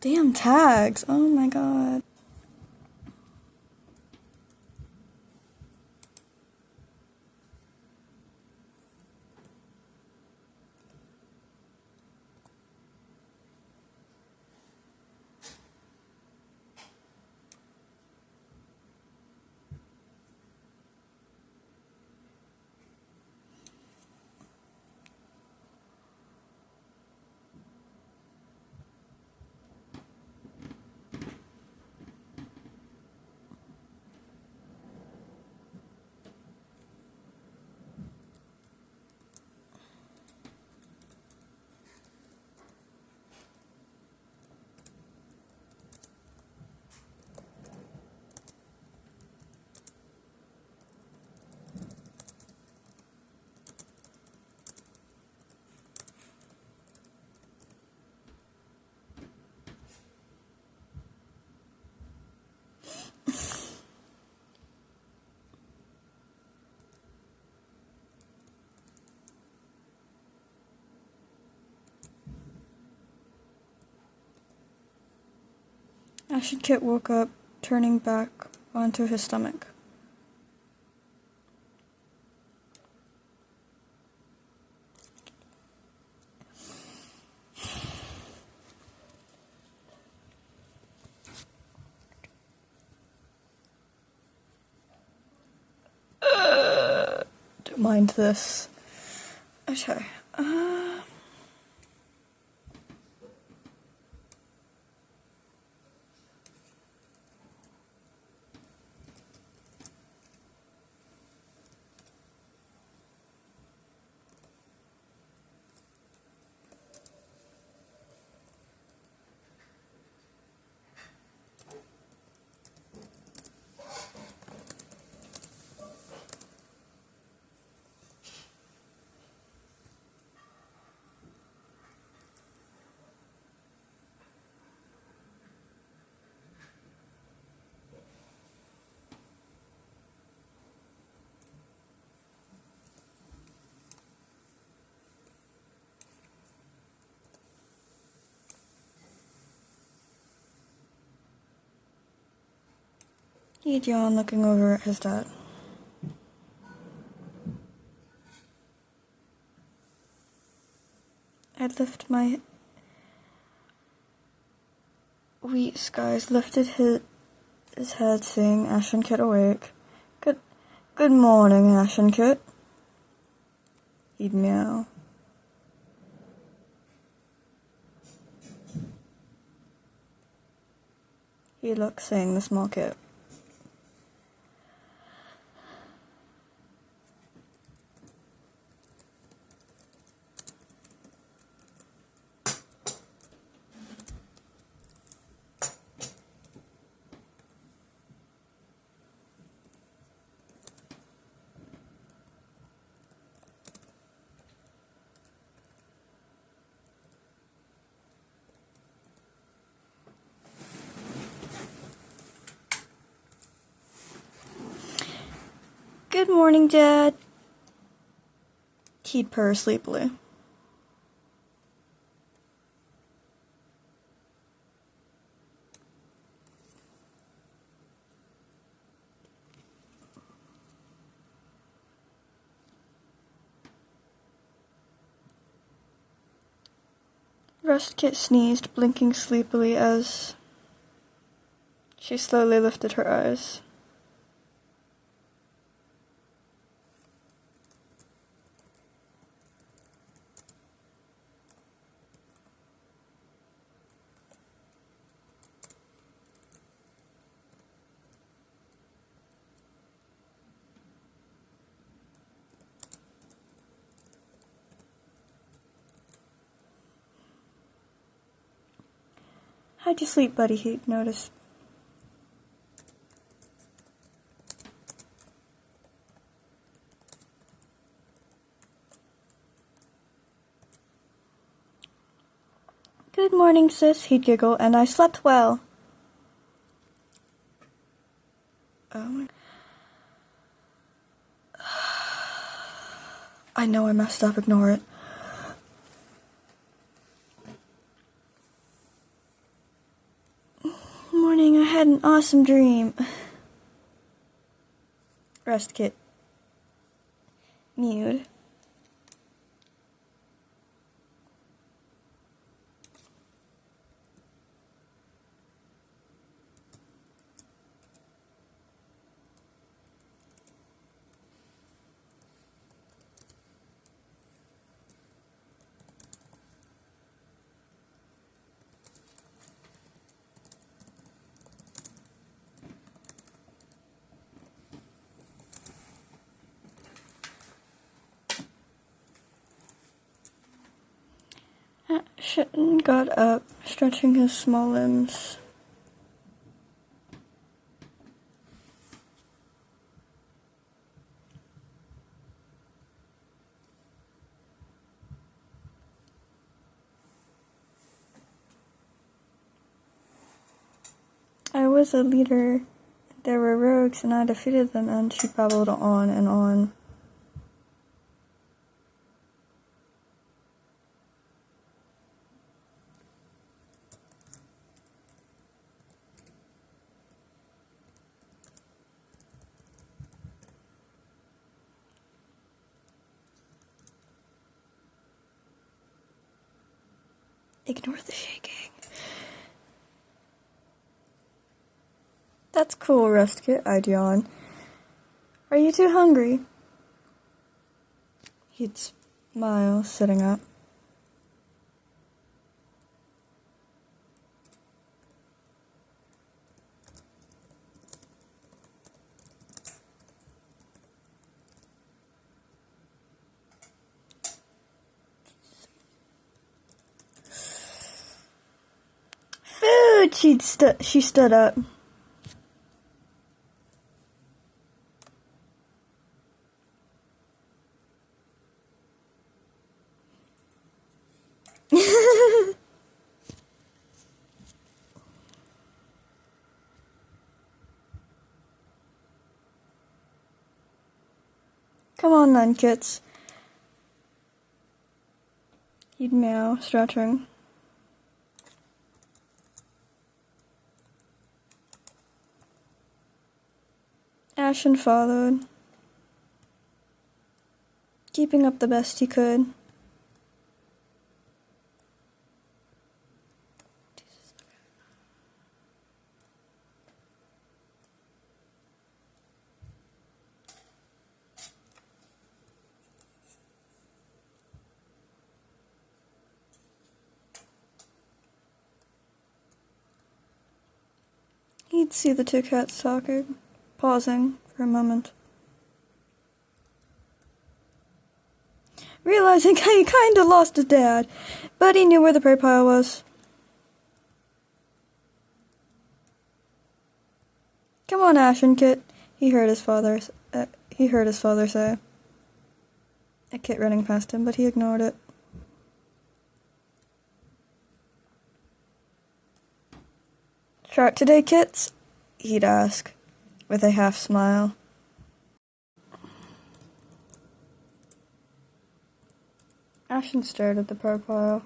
Damn tags. Oh my god. Ash and Kit woke up, turning back onto his stomach. Don't mind this. Okay. He'd yawn, looking over at his dad. I'd lift my wheat skies, lifted his head, seeing Ash and Kit awake. Good morning, Ash and Kit. He'd meow. He'd look, saying the small Kit. Good morning, Dad. He'd purr sleepily. Rust Kit sneezed, blinking sleepily as she slowly lifted her eyes. How'd you sleep, buddy? He'd noticed. Good morning, sis, he'd giggle, and I slept well. Oh my... I know I messed up, ignore it. morning, I had an awesome dream. Rest Kit mewed. Ashen got up, stretching his small limbs. I was a leader. There were rogues and I defeated them, and she babbled on and on. Ignore the shaking. That's cool, Rest Kit, I'd yawn. Are you too hungry? He'd smile, sitting up. Food! She stood up. Come on then, kits. He'd meow, stretching. Ashen followed, keeping up the best he could. He'd see the two cats talking, pausing for a moment. Realizing he kinda lost his dad, but he knew where the prey pile was. Come on, Ashen Kit, he heard his father say. A kit running past him, but he ignored it. Shark today, kits? He'd ask, with a half smile. Ashen stared at the profile.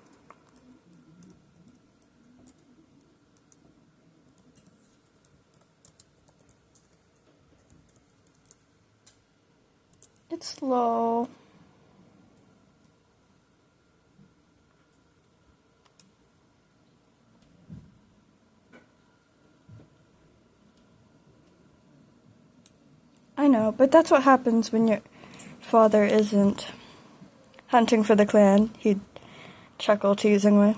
It's slow. I know, but that's what happens when your father isn't hunting for the clan, he'd chuckle teasingly.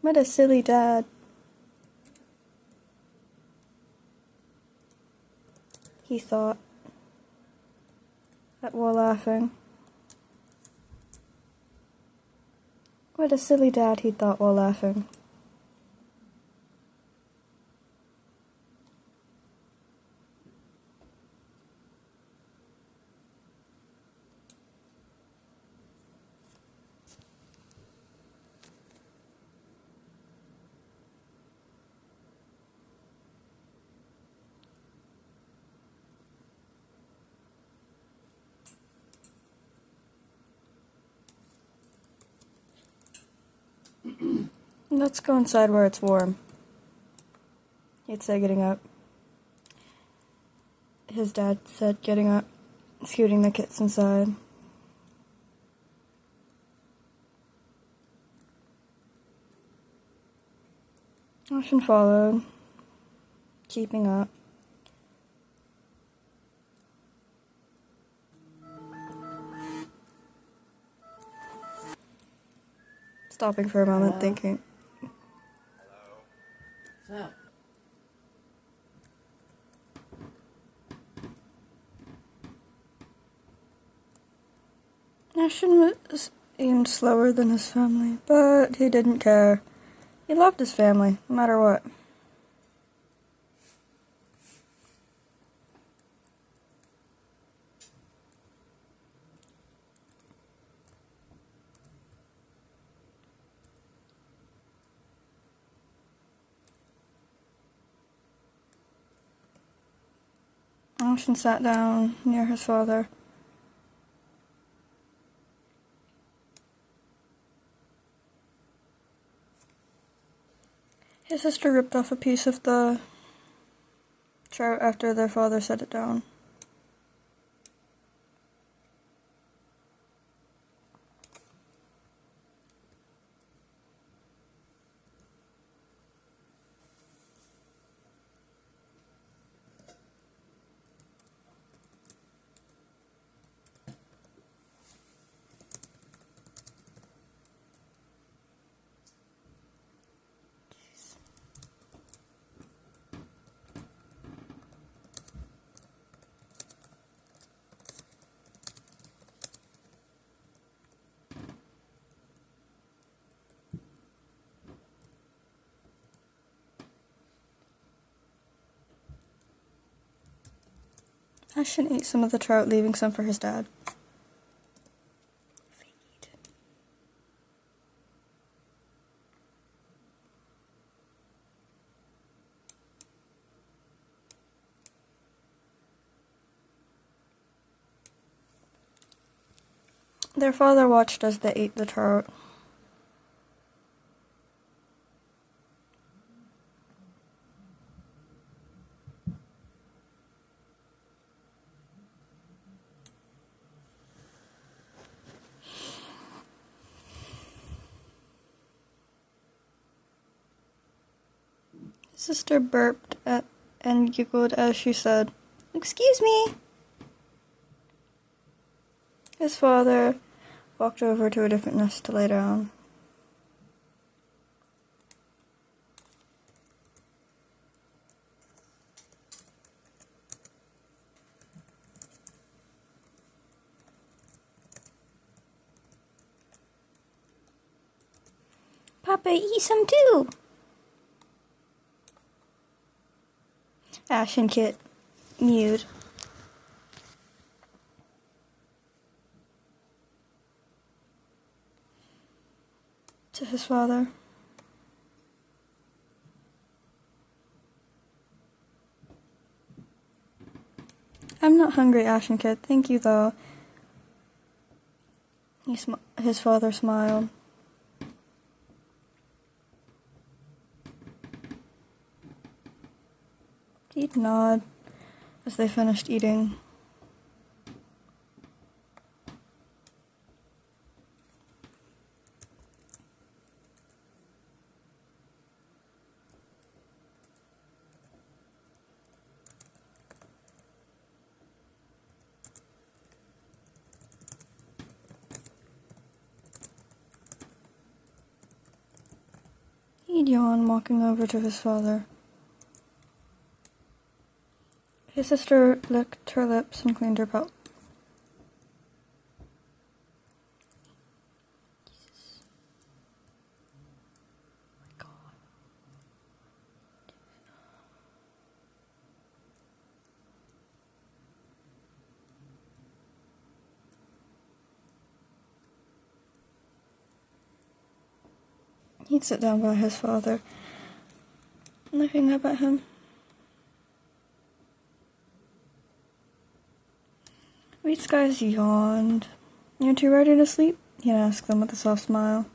What a silly dad. He thought, while laughing. What a silly dad, he thought while laughing. Let's go inside where it's warm. He'd say, getting up. His dad said, getting up, scooting the kits inside. Ashen followed, keeping up. Stopping for a moment, Hello? thinking. What's up? Ashen seemed slower than his family, but he didn't care. He loved his family, no matter what. Ashen sat down near his father. His sister ripped off a piece of the trout after their father set it down. Ashen ate some of the trout, leaving some for his dad. Their father watched as they ate the trout. His sister burped and giggled as she said, "Excuse me." His father walked over to a different nest to lay down. "Papa, eat some too." Ash and Kit mewed. To his father. "I'm not hungry, Ash and Kit. Thank you, though." His father smiled. He'd nod as they finished eating. He'd yawn, walking over to his father. His sister licked her lips and cleaned her belt. Jesus. Oh my God. He'd sit down by his father, looking up at him. Reed's guys yawned. "You two ready to sleep?" he'd ask them with a soft smile.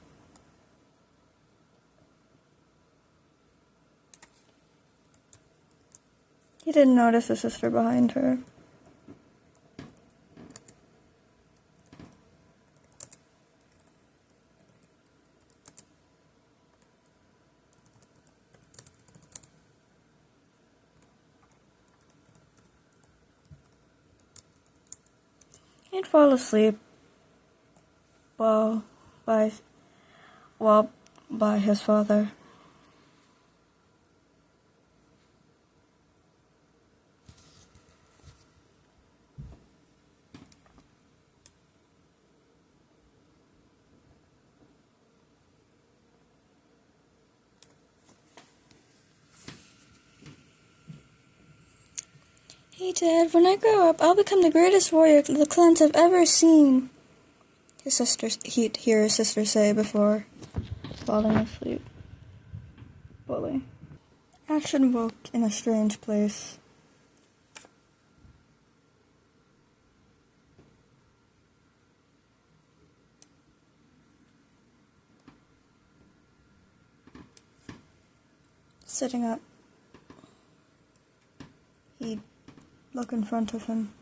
didn't notice the sister behind her. He'd fall asleep while by his father. Hey Dad, when I grow up, I'll become the greatest warrior the clans have ever seen. He'd hear his sister say before falling asleep. Fully. Ashen woke in a strange place. Sitting up, he'd look in front of him.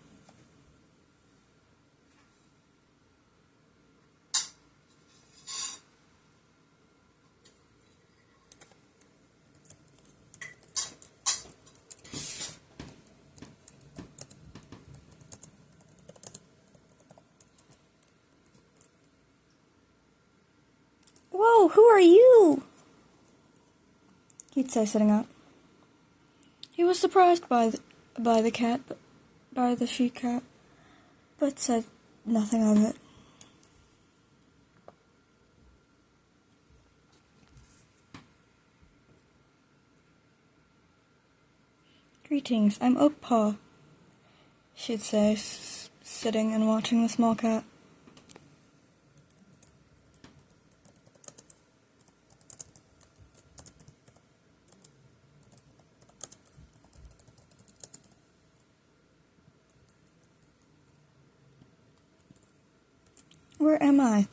Whoa, who are you? He'd say, sitting up. He was surprised by the she-cat, but said nothing of it. Greetings, I'm Oakpaw, she'd say, sitting and watching the small cat. Where am I?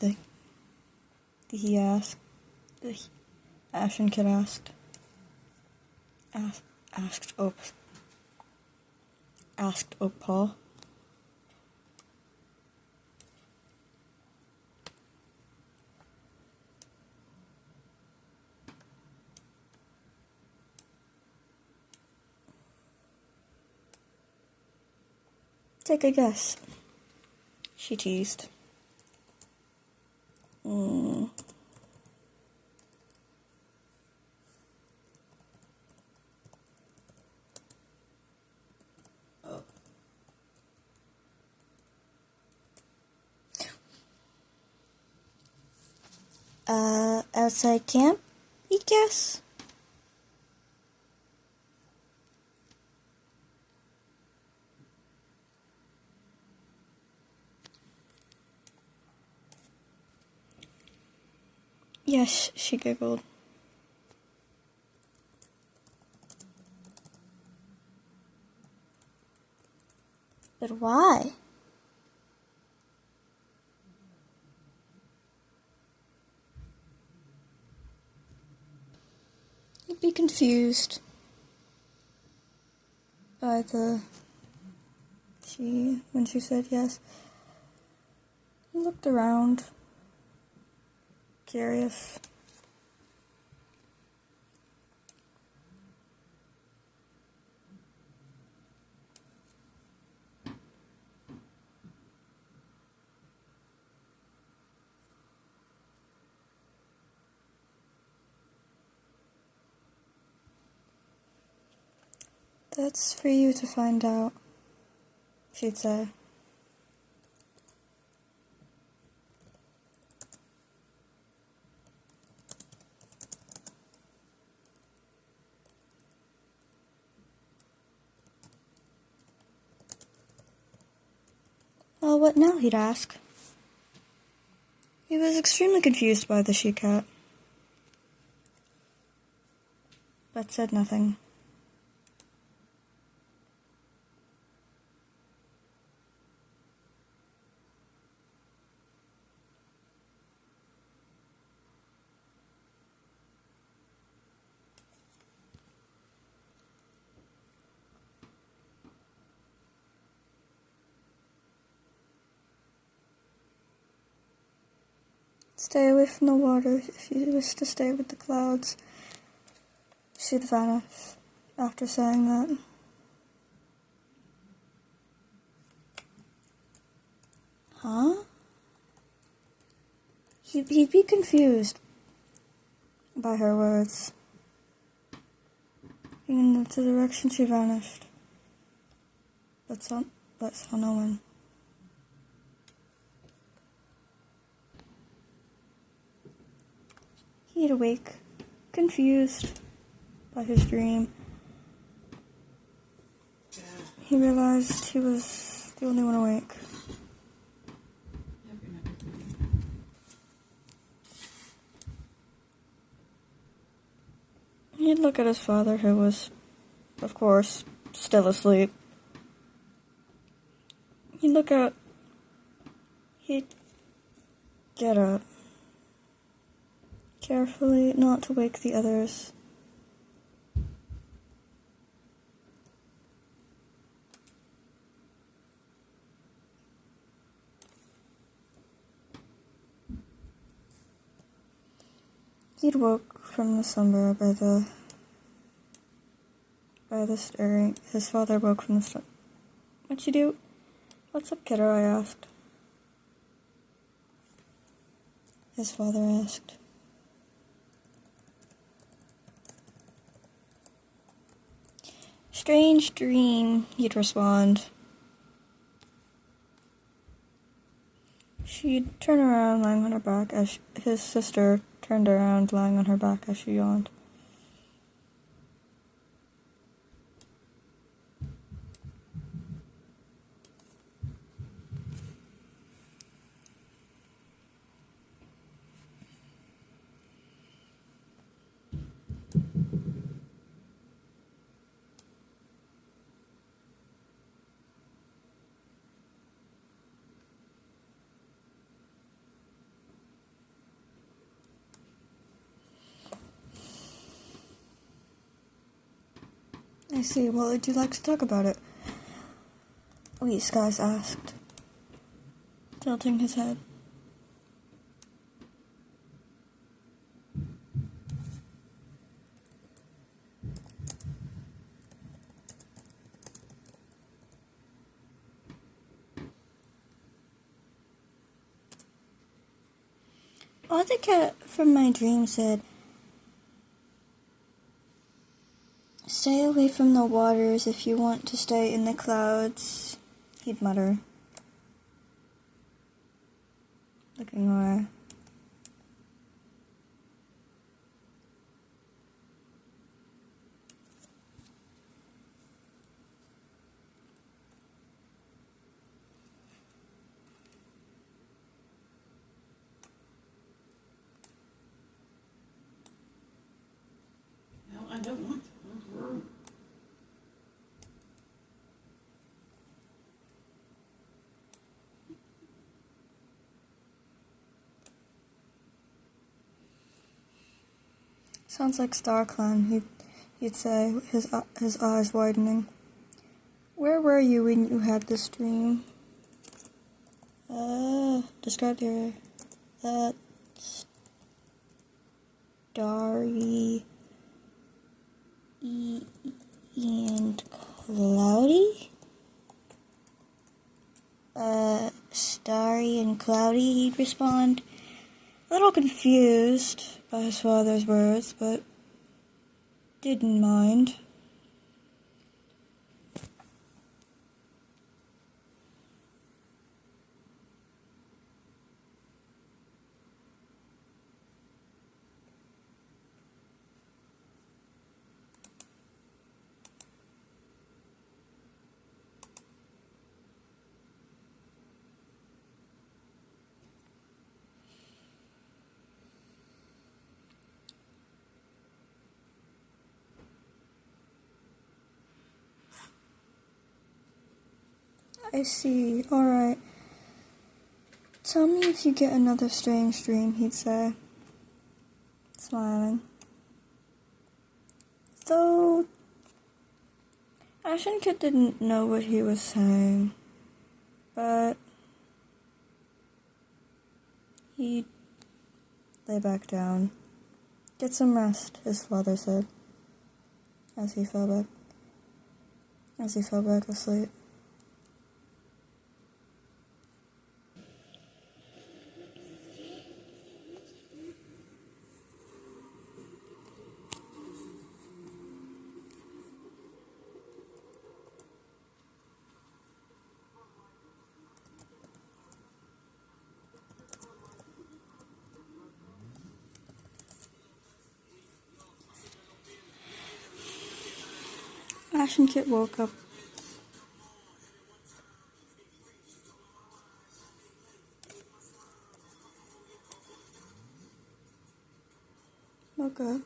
He asked. The Ashen Kid asked. Asked Oakpaw. Take a guess, she teased. Outside camp, you guess? Yes, she giggled. But why? He'd be confused by when she said yes. He looked around, curious. That's for you to find out, she'd say. Well, what now, he'd ask. He was extremely confused by the she-cat, but said nothing. Stay away from the water if you wish to stay with the clouds. She'd vanish after saying that. Huh? He'd be confused by her words. In the direction she vanished. But saw no one. He'd awake, confused by his dream. He realized he was the only one awake. He'd look at his father, who was, of course, still asleep. He'd look out. He'd get up. Carefully, not to wake the others. He'd woke from the slumber by the stirring. His father woke from the slumber. "What you do? What's up, kiddo?" I asked. His father asked. "Strange dream," he'd respond. She'd turn around, lying on her back, as his sister turned around, lying on her back as she yawned. "I see. Well, would you like to talk about it?" Wheat Skies asked, tilting his head. All the cat from my dream said, "Stay away from the waters if you want to stay in the clouds," he'd mutter, looking away. No, I don't want to. "Sounds like StarClan," he'd say, his eyes widening. "Where were you when you had this dream?" Describe your, starry and cloudy? Starry and cloudy," he'd respond, a little confused by his father's words, but didn't mind. "I see. Alright. Tell me if you get another strange dream," he'd say, smiling. Though Ashen Kid didn't know what he was saying, but he lay back down. Get some rest, his father said, as he fell back asleep. Ash and Kit woke up. Okay.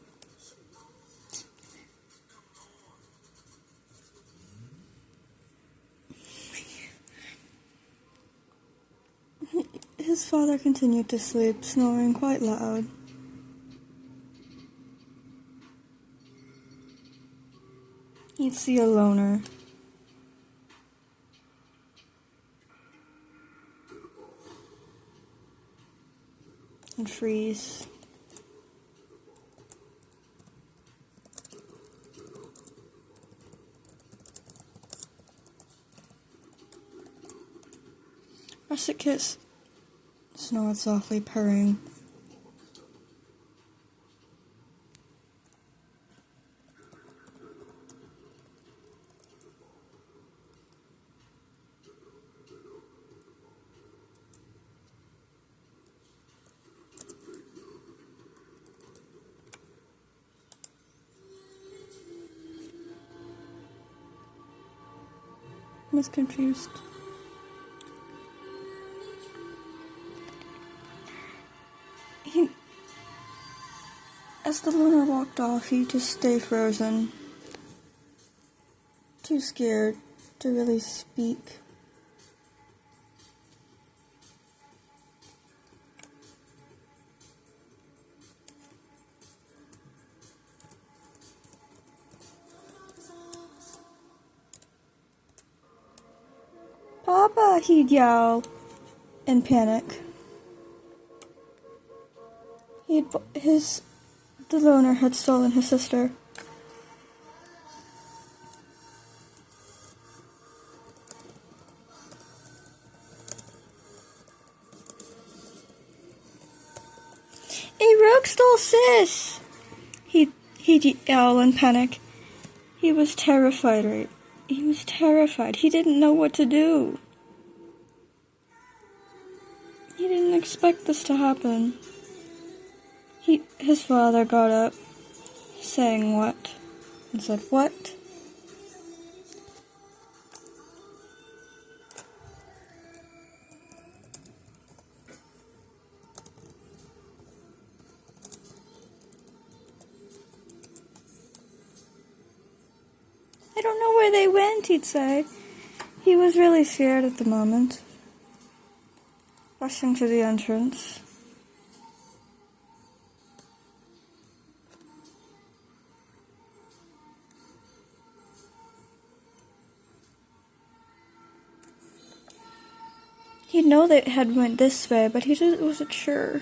His father continued to sleep, snoring quite loud. He'd see a loner. And freeze. Russet Kit snored softly, purring. I was confused. As the loner walked off, he just stayed frozen. Too scared to really speak. "Papa!" he'd yell in panic. The loner had stolen his sister. "A rogue stole Sis!" He'd yell in panic. He was terrified, right? He was terrified. He didn't know what to do. He didn't expect this to happen. His father got up, saying what? And said, "What?" "I don't know where they went," he'd say. He was really scared at the moment. Rushing to the entrance. He'd know they had went this way, but he just wasn't sure.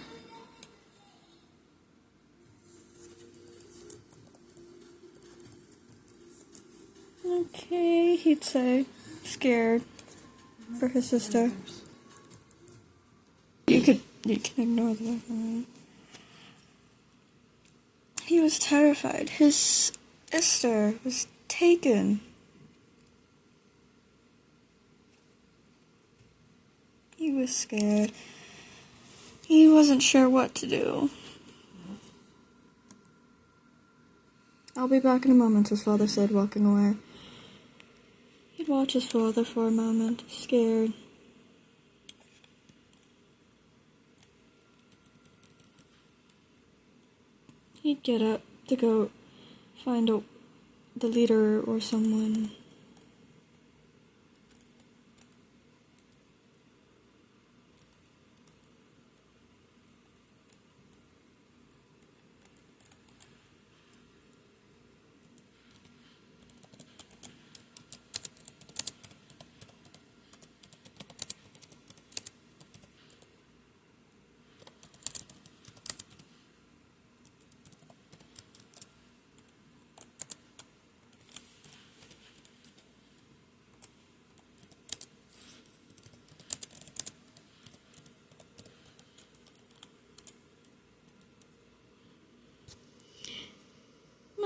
"Okay," he'd say, scared for his sister. You can ignore that. He was terrified. His sister was taken. He was scared. He wasn't sure what to do. "I'll be back in a moment," his father said, walking away. He'd watch his father for a moment, scared. He'd get up to go find the leader or someone.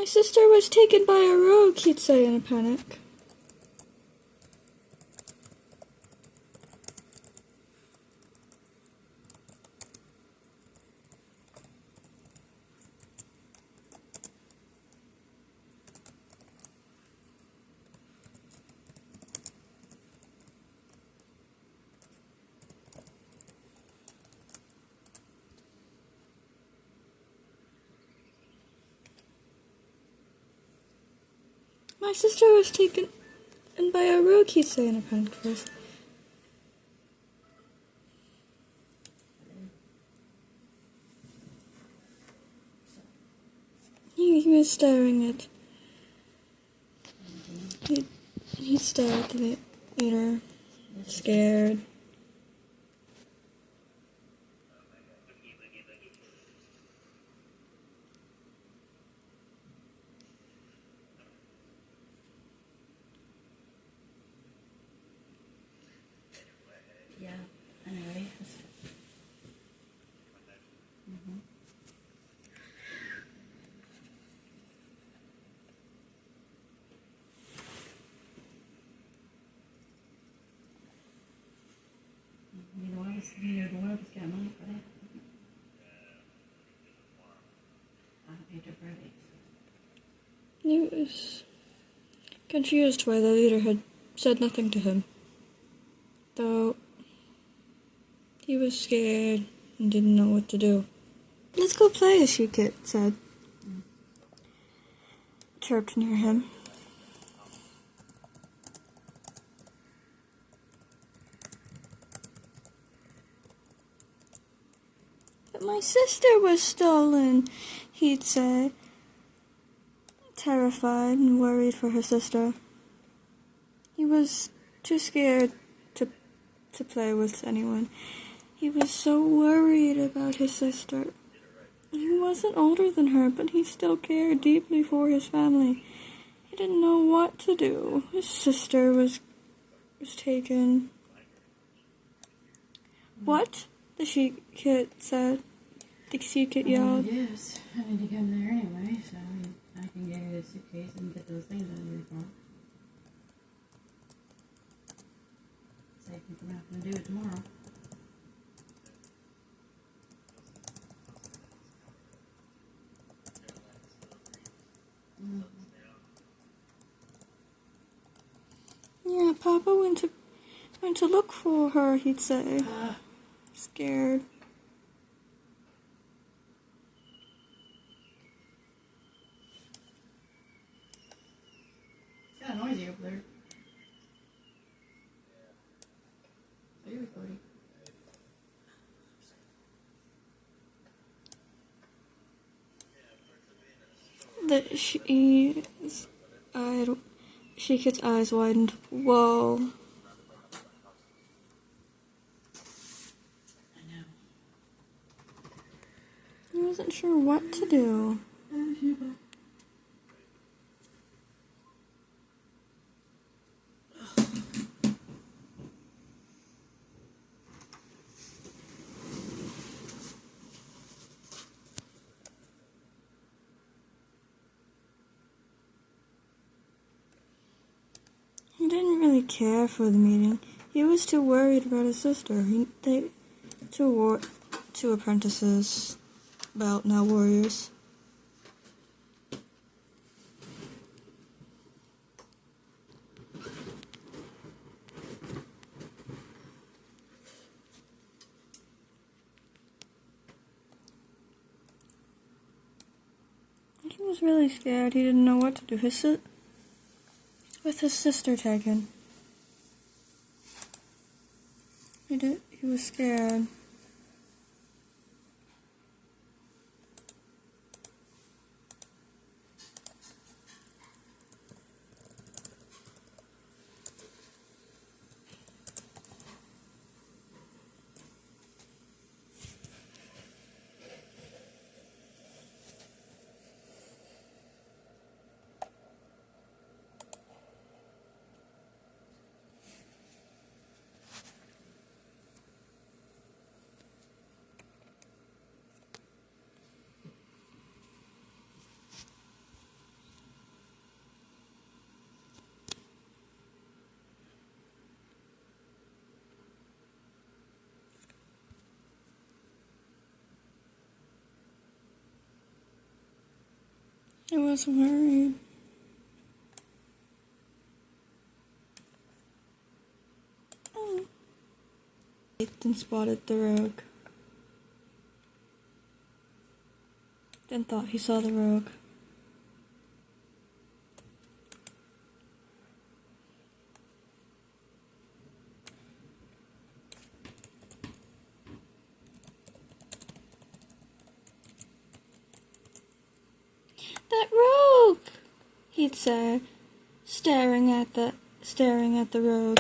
My sister was taken by a rogue, he'd say in a panic. My sister was taken by a rogue, he'd say in a panic voice. He was staring at... He'd stare at the leader, scared. Yeah, anyway. Neither one of us got money for that. I paid her Friday. He was confused why the leader had said nothing to him, though he was scared and didn't know what to do. Let's go play, the she-kit said. Chirped near him. But my sister was stolen, he'd say, terrified and worried for her sister. He was too scared to play with anyone. He was so worried about his sister. He wasn't older than her, but he still cared deeply for his family. He didn't know what to do. His sister was taken. What? The she-kit said. The she-kit yelled. Yes, I need to come there anyway, so I can get you a suitcase and get those things out of your car. Save me from having to do it tomorrow. Yeah, Papa went to look for her, he'd say. Scared. It's kind of noisy over there. Are you recording? She-kit's eyes widened. Whoa. I know. He wasn't sure what to do. He didn't really care for the meeting. He was too worried about his sister. Two apprentices, well, now warriors. He was really scared. He didn't know what to do. With his sister taken. He was scared. I was worried. Oh. Then spotted the rogue. Then thought he saw the rogue. That rogue! He'd say, staring at the rogue.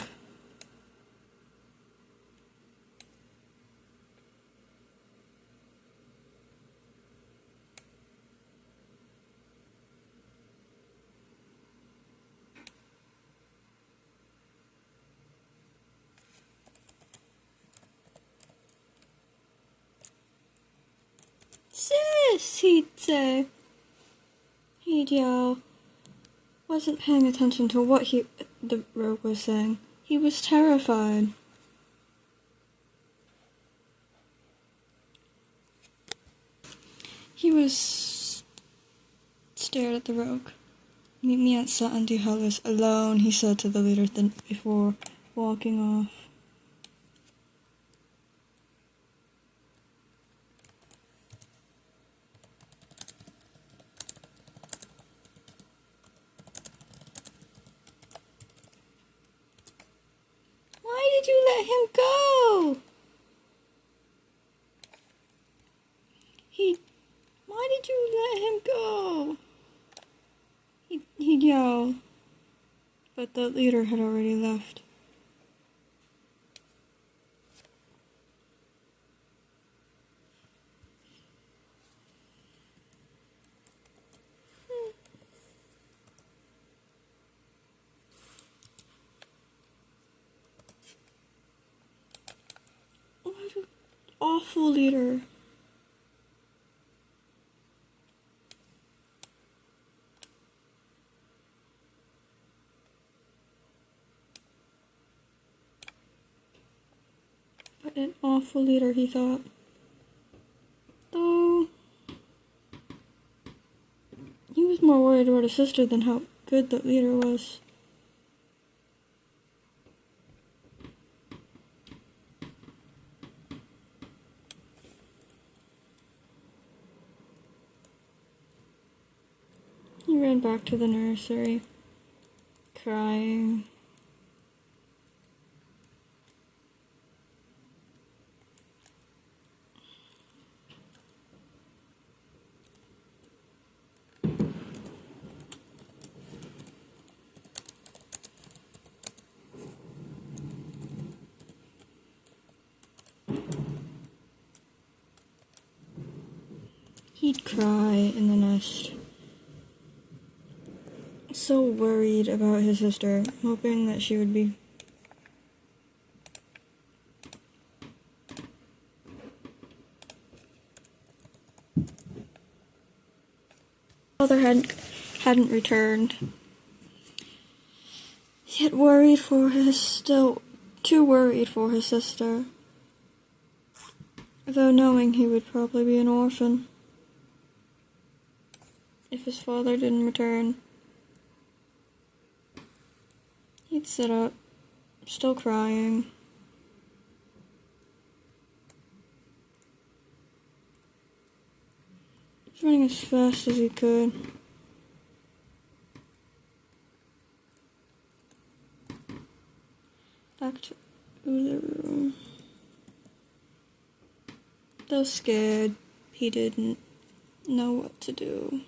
Sis! He'd say. He'd yell. Wasn't paying attention to what the rogue was saying. He was terrified. He was stared at the rogue. Meet me at Sutton D. Hollis alone, he said to the leader before walking off. Why did you let him go? Why did you let him go? He'd yell, but the leader had already left. What an awful leader. What an awful leader, he thought. Though he was more worried about his sister than how good that leader was. He ran back to the nursery, crying. He'd cry in the nest. So worried about his sister, hoping that she would be. Father hadn't returned. Yet still too worried for his sister. Though knowing he would probably be an orphan if his father didn't return. He'd sit up, still crying. He was running as fast as he could. Back to the room. Though scared, he didn't know what to do.